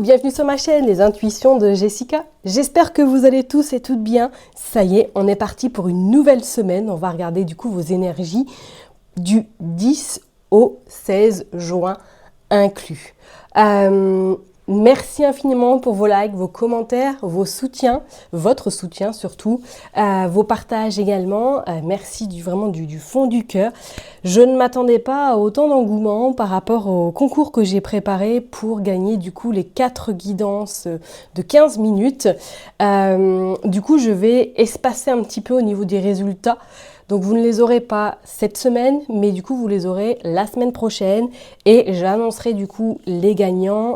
bienvenue sur ma chaîne, les intuitions de Jessica. J'espère que vous allez tous et toutes bien. Ça y est, on est parti pour une nouvelle semaine. On va regarder du coup vos énergies du 10 au 16 juin inclus. Merci infiniment pour vos likes, vos commentaires, vos soutiens, votre soutien surtout, vos partages également. Merci vraiment du fond du cœur. Je ne m'attendais pas à autant d'engouement par rapport au concours que j'ai préparé pour gagner du coup les 4 guidances de 15 minutes. Du coup, je vais espacer un petit peu au niveau des résultats. Donc vous ne les aurez pas cette semaine, mais du coup vous les aurez la semaine prochaine et j'annoncerai du coup les gagnants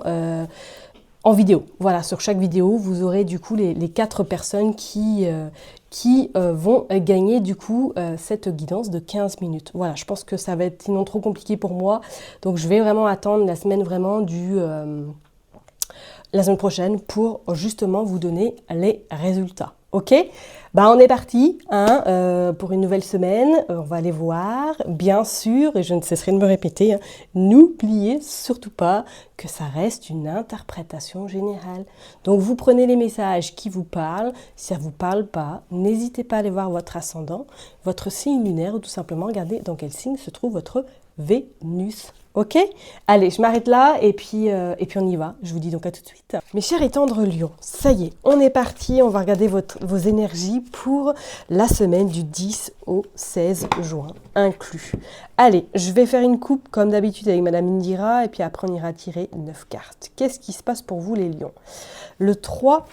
en vidéo. Voilà, sur chaque vidéo, vous aurez du coup les 4 personnes qui vont gagner du coup cette guidance de 15 minutes. Voilà, je pense que ça va être sinon trop compliqué pour moi, donc je vais vraiment attendre la semaine vraiment la semaine prochaine pour justement vous donner les résultats. Ok, bah on est parti pour une nouvelle semaine. On va aller voir, bien sûr, et je ne cesserai de me répéter, n'oubliez surtout pas que ça reste une interprétation générale. Donc vous prenez les messages qui vous parlent. Si ça ne vous parle pas, n'hésitez pas à aller voir votre ascendant, votre signe lunaire, ou tout simplement regarder dans quel signe se trouve votre Vénus. Ok, allez, je m'arrête là et puis on y va. Je vous dis donc à tout de suite. Mes chers et tendres lions, ça y est, on est parti. On va regarder vos énergies pour la semaine du 10 au 16 juin inclus. Allez, je vais faire une coupe comme d'habitude avec Madame Indira et puis après on ira tirer 9 cartes. Qu'est-ce qui se passe pour vous les lions? Le 3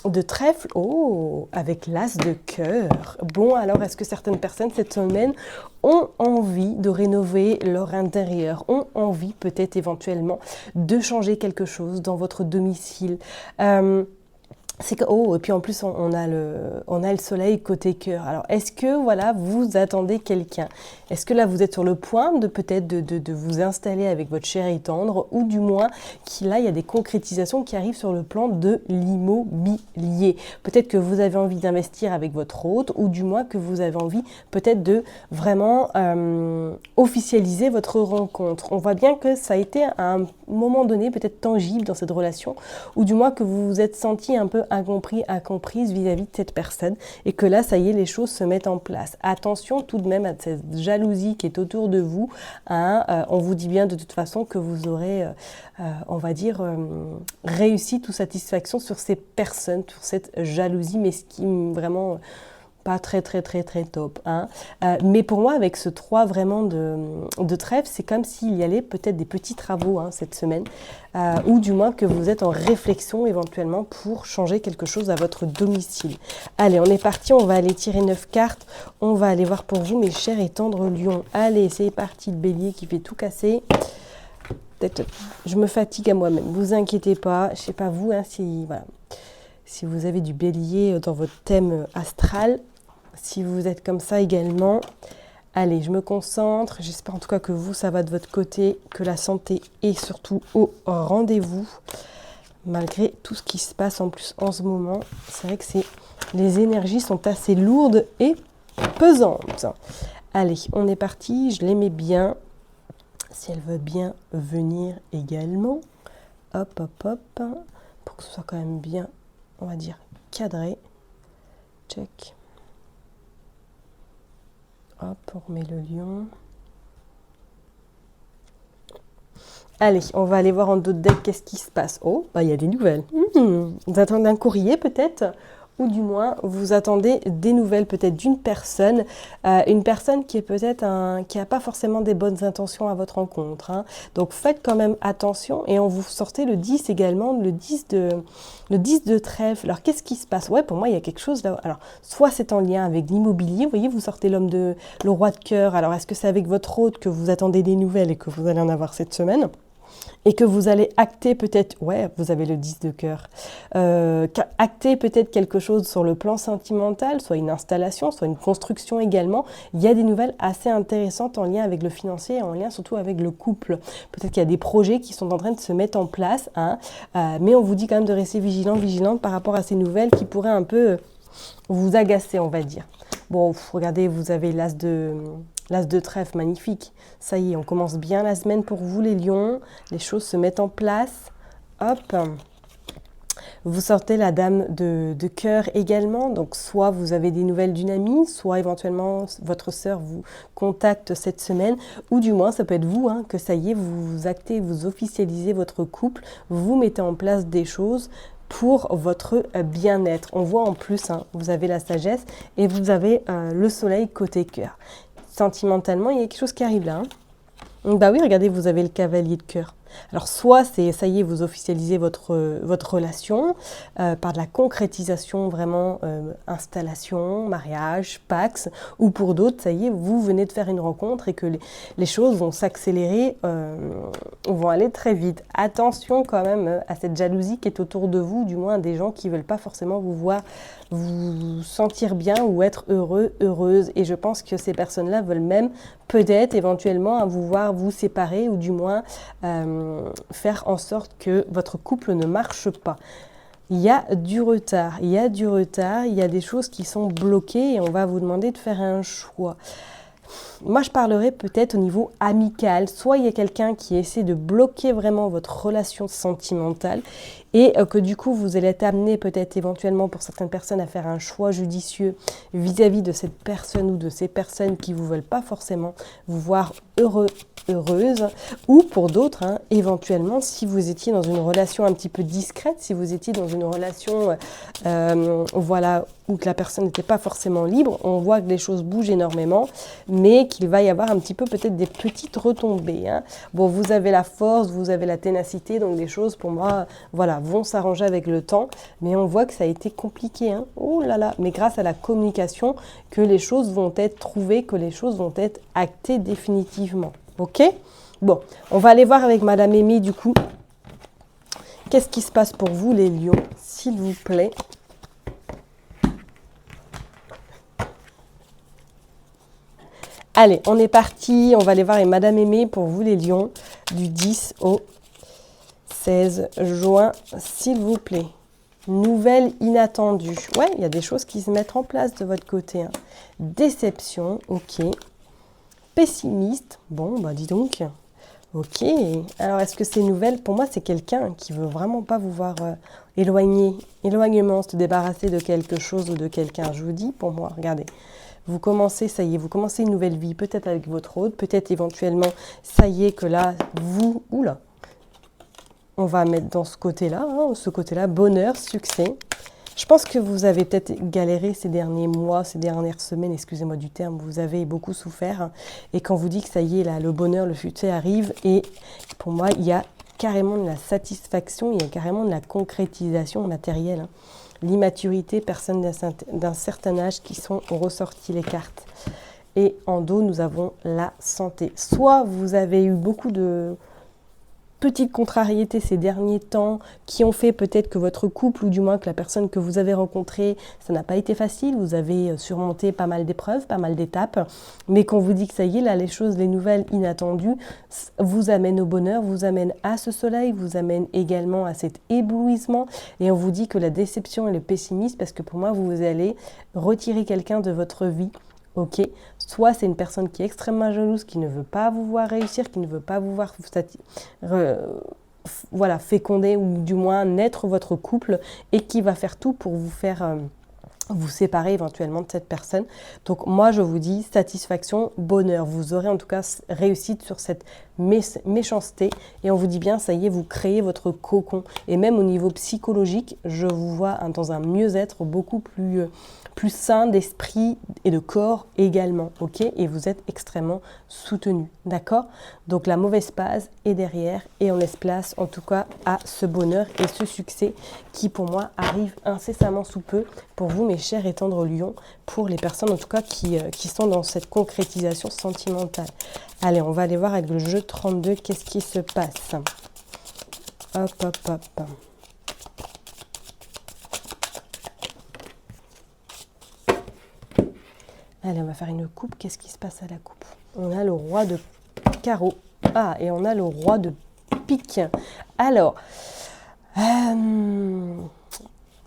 de trèfle, oh, avec l'as de cœur. Bon, alors, est-ce que certaines personnes cette semaine ont envie de rénover leur intérieur, ont envie peut-être éventuellement de changer quelque chose dans votre domicile? C'est que, oh, et puis en plus, on a le soleil côté cœur. Alors, est-ce que, voilà, vous attendez quelqu'un? Est-ce que là, vous êtes sur le point de peut-être de vous installer avec votre chéri tendre, ou du moins, là, il y a des concrétisations qui arrivent sur le plan de l'immobilier. Peut-être que vous avez envie d'investir avec votre hôte, ou du moins que vous avez envie peut-être de vraiment officialiser votre rencontre. On voit bien que ça a été à un moment donné peut-être tangible dans cette relation, ou du moins que vous vous êtes senti un peu incompris, incomprise vis-à-vis de cette personne, et que là, ça y est, les choses se mettent en place. Attention tout de même à cette jalousie qui est autour de vous. On vous dit bien de toute façon que vous aurez, on va dire, réussi toute satisfaction sur ces personnes, sur cette jalousie, mais ce qui vraiment pas très top. Mais pour moi, avec ce 3 vraiment de trèfle, c'est comme s'il y allait peut-être des petits travaux cette semaine, ou du moins que vous êtes en réflexion éventuellement pour changer quelque chose à votre domicile. Allez, on est parti, on va aller tirer 9 cartes, on va aller voir pour vous mes chers et tendres lions. Allez, c'est parti, le bélier qui fait tout casser. Peut-être, je me fatigue à moi-même, vous inquiétez pas, je sais pas vous, si vous avez du bélier dans votre thème astral, si vous êtes comme ça également. Allez, je me concentre. J'espère en tout cas que vous, ça va de votre côté, que la santé est surtout au rendez-vous, malgré tout ce qui se passe en plus en ce moment. C'est vrai que les énergies sont assez lourdes et pesantes. Allez, on est parti. Je les mets bien. Si elle veut bien venir également. Hop, hop, hop. Pour que ce soit quand même bien, on va dire, cadré. Check. Hop, on remet le lion. Allez, on va aller voir en d'autres decks qu'est-ce qui se passe. Oh, bah il y a des nouvelles. Vous attendez un courrier peut-être, ou du moins vous attendez des nouvelles peut-être d'une personne, une personne qui est peut-être qui n'a pas forcément des bonnes intentions à votre rencontre. Donc faites quand même attention, et on vous sortait le 10 également, le 10 de trèfle. Alors qu'est-ce qui se passe? Ouais, pour moi il y a quelque chose là. Alors soit c'est en lien avec l'immobilier, vous voyez, vous sortez le roi de cœur. Alors est-ce que c'est avec votre hôte que vous attendez des nouvelles et que vous allez en avoir cette semaine? Et que vous allez acter peut-être, ouais, vous avez le 10 de cœur, acter peut-être quelque chose sur le plan sentimental, soit une installation, soit une construction également. Il y a des nouvelles assez intéressantes en lien avec le financier et en lien surtout avec le couple. Peut-être qu'il y a des projets qui sont en train de se mettre en place, mais on vous dit quand même de rester vigilante par rapport à ces nouvelles qui pourraient un peu vous agacer, on va dire. Bon, regardez, vous avez l'as de trèfle, magnifique. Ça y est, on commence bien la semaine pour vous les lions. Les choses se mettent en place. Hop. Vous sortez la dame de cœur également, donc soit vous avez des nouvelles d'une amie, soit éventuellement votre sœur vous contacte cette semaine, ou du moins ça peut être vous, hein, que ça y est, vous actez, vous officialisez votre couple, vous mettez en place des choses pour votre bien-être. On voit en plus, hein, vous avez la sagesse et vous avez le soleil côté cœur. Sentimentalement, il y a quelque chose qui arrive là. Hein. Donc, bah oui, regardez, vous avez le cavalier de cœur. Alors soit c'est ça y est, vous officialisez votre relation par de la concrétisation vraiment, installation, mariage, pax, ou pour d'autres, ça y est, vous venez de faire une rencontre et que les choses vont s'accélérer, vont aller très vite. Attention quand même à cette jalousie qui est autour de vous, du moins des gens qui ne veulent pas forcément vous voir vous sentir bien ou être heureux, heureuse. Et je pense que ces personnes-là veulent même peut-être éventuellement vous voir vous séparer ou du moins faire en sorte que votre couple ne marche pas. Il y a du retard, il y a des choses qui sont bloquées et on va vous demander de faire un choix. Moi, je parlerai peut-être au niveau amical. Soit il y a quelqu'un qui essaie de bloquer vraiment votre relation sentimentale et que du coup, vous allez être amené peut-être éventuellement pour certaines personnes à faire un choix judicieux vis-à-vis de cette personne ou de ces personnes qui ne vous veulent pas forcément vous voir heureux, heureuse. Ou pour d'autres, hein, éventuellement, si vous étiez dans une relation un petit peu discrète, si vous étiez dans une relation voilà, où que la personne n'était pas forcément libre, on voit que les choses bougent énormément, mais qu'il va y avoir un petit peu peut-être des petites retombées. Hein. Bon, vous avez la force, vous avez la ténacité, donc des choses pour moi, voilà, vont s'arranger avec le temps, mais on voit que ça a été compliqué. Hein. Oh là là, mais grâce à la communication, que les choses vont être trouvées, que les choses vont être actées définitivement. Ok ? Bon, on va aller voir avec Madame Aimée du coup. Qu'est-ce qui se passe pour vous les lions, s'il vous plaît ? Allez, on est parti, on va aller voir avec Madame Aimée pour vous les lions, du 10 au 16 juin, s'il vous plaît. Nouvelle inattendue. Ouais, il y a des choses qui se mettent en place de votre côté. Hein. Déception, ok. Pessimiste, bon, bah dis donc. Ok, alors est-ce que c'est nouvelle? Pour moi, c'est quelqu'un qui veut vraiment pas vous voir éloignement, se débarrasser de quelque chose ou de quelqu'un. Je vous dis, pour moi, regardez. Vous commencez, ça y est, vous commencez une nouvelle vie, peut-être avec votre hôte, peut-être éventuellement, ça y est, que là, vous, oula, on va mettre dans ce côté-là, bonheur, succès. Je pense que vous avez peut-être galéré ces derniers mois, ces dernières semaines, excusez-moi du terme, vous avez beaucoup souffert. Et quand vous dit que ça y est, là, le bonheur, le succès arrive, et pour moi, il y a carrément de la satisfaction, il y a carrément de la concrétisation matérielle. Hein. L'immaturité, personnes d'un certain âge qui sont ressorties les cartes. Et en dos, nous avons la santé. Soit vous avez eu beaucoup de petites contrariétés ces derniers temps qui ont fait peut-être que votre couple, ou du moins que la personne que vous avez rencontrée, ça n'a pas été facile, vous avez surmonté pas mal d'épreuves, pas mal d'étapes, mais qu'on vous dit que ça y est, là, les choses, les nouvelles inattendues vous amènent au bonheur, vous amènent à ce soleil, vous amènent également à cet éblouissement, et on vous dit que la déception et le pessimisme, parce que pour moi, vous allez retirer quelqu'un de votre vie. Ok, soit c'est une personne qui est extrêmement jalouse, qui ne veut pas vous voir réussir, qui ne veut pas vous voir voilà, féconder ou du moins naître votre couple et qui va faire tout pour vous faire vous séparer éventuellement de cette personne. Donc moi je vous dis satisfaction, bonheur. Vous aurez en tout cas réussite sur cette méchanceté et on vous dit bien ça y est, vous créez votre cocon. Et même au niveau psychologique, je vous vois dans un mieux-être beaucoup plus sain d'esprit et de corps également, ok? Et vous êtes extrêmement soutenu, d'accord? Donc la mauvaise passe est derrière et on laisse place en tout cas à ce bonheur et ce succès qui pour moi arrive incessamment sous peu pour vous mes chers et tendres lions, pour les personnes en tout cas qui sont dans cette concrétisation sentimentale. Allez, on va aller voir avec le jeu 32, qu'est-ce qui se passe? Hop, hop, hop. Allez, on va faire une coupe. Qu'est-ce qui se passe à la coupe? On a le roi de carreau. Ah, et on a le roi de pique. Alors,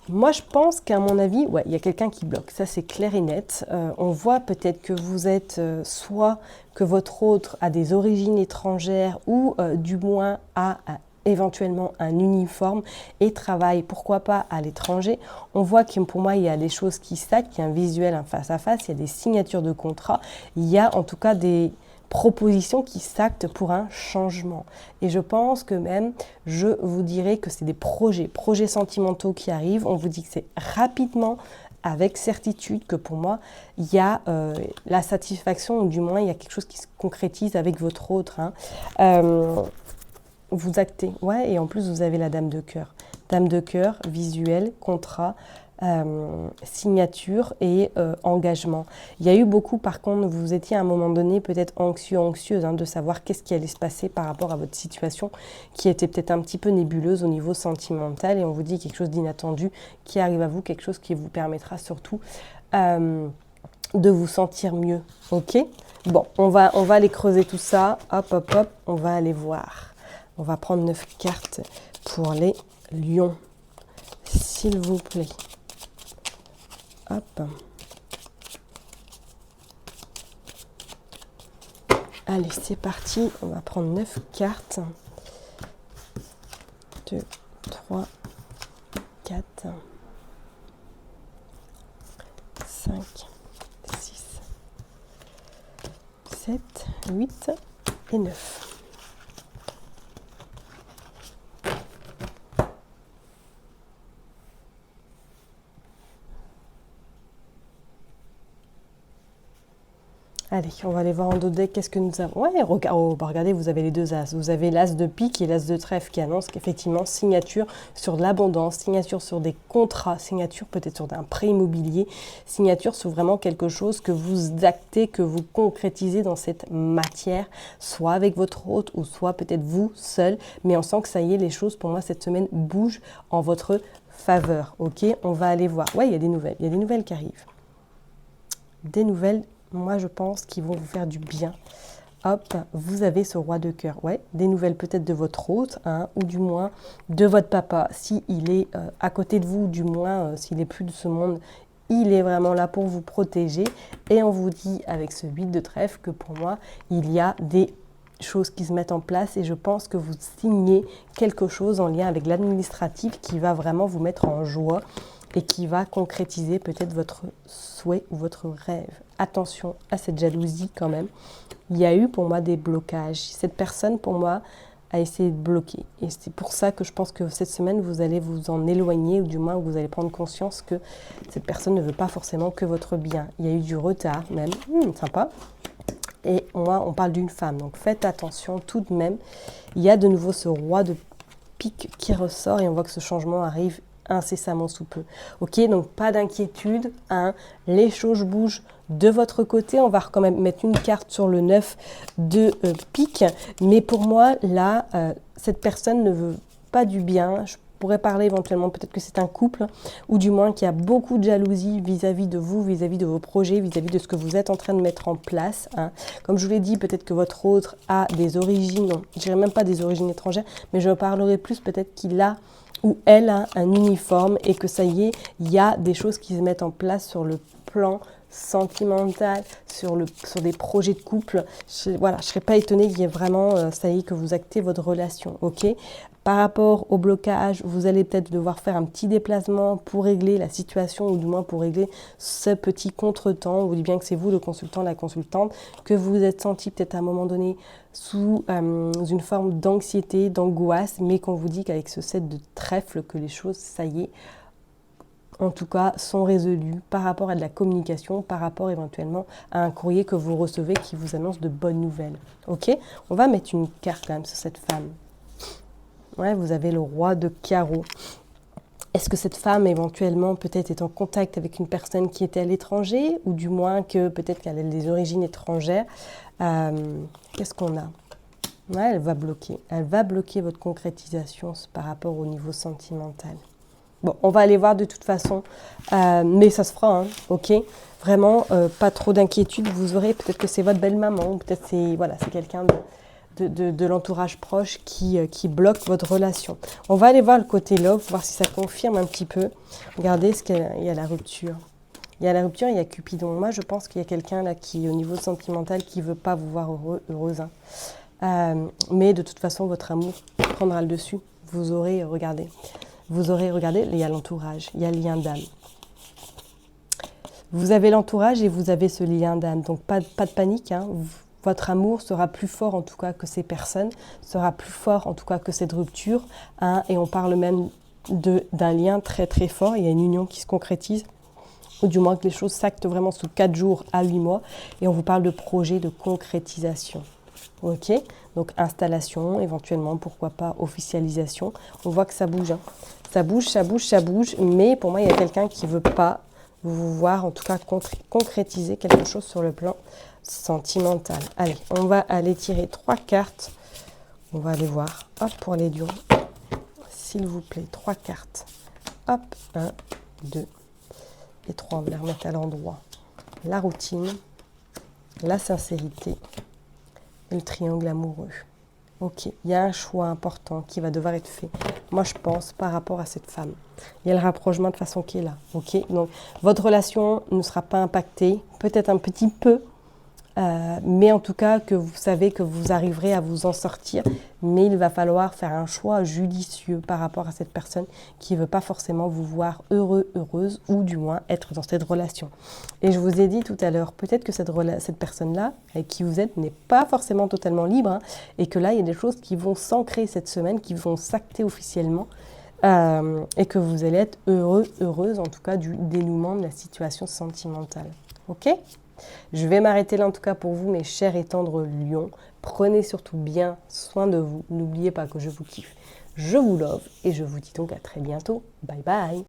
moi, je pense qu'à mon avis, ouais, il y a quelqu'un qui bloque. Ça, c'est clair et net. On voit peut-être que vous êtes soit que votre autre a des origines étrangères ou du moins a éventuellement un uniforme et travaille, pourquoi pas, à l'étranger. On voit que pour moi, il y a des choses qui s'actent, il y a un visuel, un face-à-face, il y a des signatures de contrats, il y a en tout cas des propositions qui s'actent pour un changement. Et je pense que même, je vous dirais que c'est des projets sentimentaux qui arrivent. On vous dit que c'est rapidement, avec certitude, que pour moi, il y a la satisfaction, ou du moins, il y a quelque chose qui se concrétise avec votre autre. Vous actez, ouais, et en plus, vous avez la dame de cœur. Dame de cœur, visuel, contrat, signature et engagement. Il y a eu beaucoup, par contre, vous étiez à un moment donné peut-être anxieuse de savoir qu'est-ce qui allait se passer par rapport à votre situation qui était peut-être un petit peu nébuleuse au niveau sentimental, et on vous dit quelque chose d'inattendu qui arrive à vous, quelque chose qui vous permettra surtout de vous sentir mieux, ok? Bon, on va aller creuser tout ça, hop, hop, hop, on va aller voir. On va prendre 9 cartes pour les lions, s'il vous plaît. Hop. Allez, c'est parti. On va prendre 9 cartes. 2, 3, 4, 5, 6, 7, 8 et 9. Allez, on va aller voir en dos de deck, qu'est-ce que nous avons. Ouais, regardez, vous avez les deux as. Vous avez l'as de pique et l'as de trèfle qui annonce qu'effectivement, signature sur de l'abondance, signature sur des contrats, signature peut-être sur un prêt immobilier, signature sur vraiment quelque chose que vous actez, que vous concrétisez dans cette matière, soit avec votre hôte ou soit peut-être vous seul. Mais on sent que ça y est, les choses pour moi cette semaine bougent en votre faveur. Ok, on va aller voir. Ouais, il y a des nouvelles qui arrivent. Des nouvelles. Moi, je pense qu'ils vont vous faire du bien. Hop, vous avez ce roi de cœur. Ouais, des nouvelles peut-être de votre hôte, ou du moins de votre papa. S'il est à côté de vous, du moins, s'il n'est plus de ce monde, il est vraiment là pour vous protéger. Et on vous dit, avec ce 8 de trèfle, que pour moi, il y a des choses qui se mettent en place. Et je pense que vous signez quelque chose en lien avec l'administratif qui va vraiment vous mettre en joie et qui va concrétiser peut-être votre souhait ou votre rêve. Attention à cette jalousie quand même. Il y a eu pour moi des blocages. Cette personne pour moi a essayé de bloquer. Et c'est pour ça que je pense que cette semaine, vous allez vous en éloigner, ou du moins vous allez prendre conscience que cette personne ne veut pas forcément que votre bien. Il y a eu du retard même. Sympa. Et moi, on parle d'une femme. Donc faites attention tout de même. Il y a de nouveau ce roi de pique qui ressort et on voit que ce changement arrive incessamment sous peu. Ok, donc pas d'inquiétude, les choses bougent de votre côté. On va quand même mettre une carte sur le 9 de pique, mais pour moi, là, cette personne ne veut pas du bien. Je pourrais parler éventuellement, peut-être que c'est un couple, ou du moins qu'il y a beaucoup de jalousie vis-à-vis de vous, vis-à-vis de vos projets, vis-à-vis de ce que vous êtes en train de mettre en place. Comme je vous l'ai dit, peut-être que votre autre a des origines, non, je dirais même pas des origines étrangères, mais je parlerai plus peut-être qu'il a ou elle a un uniforme et que ça y est, il y a des choses qui se mettent en place sur le plan sentimental, sur des projets de couple. Je ne serais pas étonnée qu'il y ait vraiment, ça y est, que vous actez votre relation, ok? Par rapport au blocage, vous allez peut-être devoir faire un petit déplacement pour régler la situation, ou du moins pour régler ce petit contretemps. On vous dit bien que c'est vous, le consultant, la consultante, que vous vous êtes senti peut-être à un moment donné sous une forme d'anxiété, d'angoisse, mais qu'on vous dit qu'avec ce 7 de trèfle, que les choses, ça y est, en tout cas, sont résolues par rapport à de la communication, par rapport éventuellement à un courrier que vous recevez qui vous annonce de bonnes nouvelles. Ok? On va mettre une carte quand même sur cette femme. Ouais, vous avez le roi de carreau. Est-ce que cette femme, éventuellement, peut-être est en contact avec une personne qui était à l'étranger, ou du moins que peut-être qu'elle a des origines étrangères? Qu'est-ce qu'on a? Ouais, elle va bloquer. Elle va bloquer votre concrétisation par rapport au niveau sentimental. Bon, on va aller voir de toute façon, mais ça se fera, ok? Vraiment, pas trop d'inquiétude. Vous aurez, peut-être que c'est votre belle-maman, ou peut-être c'est quelqu'un de l'entourage proche qui bloque votre relation. On va aller voir le côté love, voir si ça confirme un petit peu. Regardez, il y a la rupture. Il y a la rupture, il y a Cupidon. Moi, je pense qu'il y a quelqu'un là qui, au niveau sentimental, qui ne veut pas vous voir heureuse. Mais de toute façon, votre amour prendra le dessus. Vous aurez regardé, il y a l'entourage, il y a le lien d'âme. Vous avez l'entourage et vous avez ce lien d'âme, donc pas de panique. Hein. Votre amour sera plus fort en tout cas que ces personnes, sera plus fort en tout cas que cette rupture. Hein, et on parle même d'un lien très très fort, il y a une union qui se concrétise, ou du moins que les choses s'actent vraiment sous 4 jours à 8 mois. Et on vous parle de projet de concrétisation. Ok, donc installation, éventuellement, pourquoi pas officialisation. On voit que ça bouge, hein. Ça bouge, ça bouge, ça bouge, mais pour moi, il y a quelqu'un qui ne veut pas vous voir, en tout cas, concrétiser quelque chose sur le plan sentimental. Allez, on va aller tirer 3 cartes. On va aller voir. Hop, pour les lions. S'il vous plaît, 3 cartes. Hop, 1, 2 et 3. On va les remettre à l'endroit. La routine, la sincérité et le triangle amoureux. Ok, il y a un choix important qui va devoir être fait. Moi, je pense par rapport à cette femme. Il y a le rapprochement de façon qui est là. Ok, donc votre relation ne sera pas impactée, peut-être un petit peu, mais en tout cas que vous savez que vous arriverez à vous en sortir. Mais il va falloir faire un choix judicieux par rapport à cette personne qui ne veut pas forcément vous voir heureux, heureuse, ou du moins être dans cette relation. Et je vous ai dit tout à l'heure, peut-être que cette personne-là, avec qui vous êtes, n'est pas forcément totalement libre, hein, et que là, il y a des choses qui vont s'ancrer cette semaine, qui vont s'acter officiellement, et que vous allez être heureux, heureuse, en tout cas, du dénouement de la situation sentimentale. Ok ? Je vais m'arrêter là en tout cas pour vous, mes chers et tendres lions. Prenez surtout bien soin de vous. N'oubliez pas que je vous kiffe, je vous love et je vous dis donc à très bientôt. Bye bye.